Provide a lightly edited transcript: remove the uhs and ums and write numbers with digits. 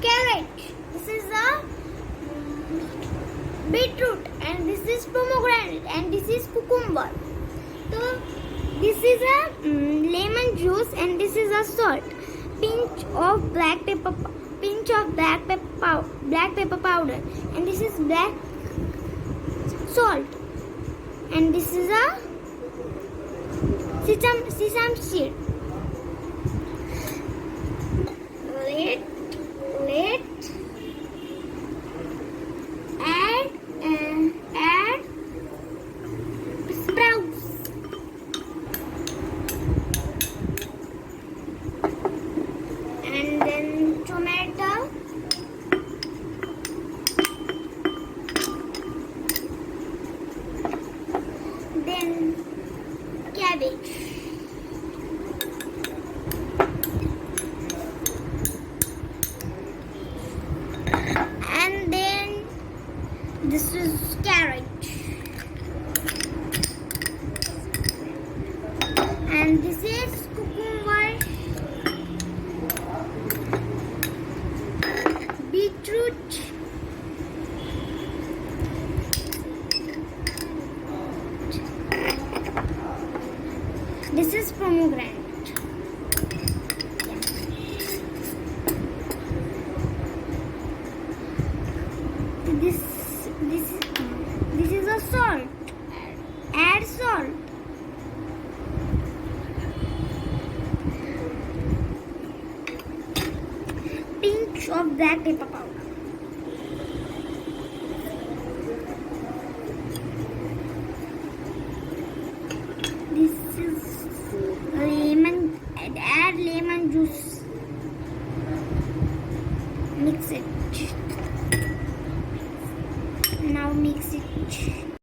carrot. This is a beetroot, and this is pomegranate, and this is cucumber. So this is a lemon juice, and this is a salt. Pinch of black pepper powder, and this is black salt, and this is a sesame seed. Let add sprouts. And then tomato, then cabbage, and then this is carrot, and this is cucumber, beetroot, this is pomegranate. This is a salt. Add salt. Pinch of black pepper powder. This is lemon. Add lemon juice. Mix it. Now mix it.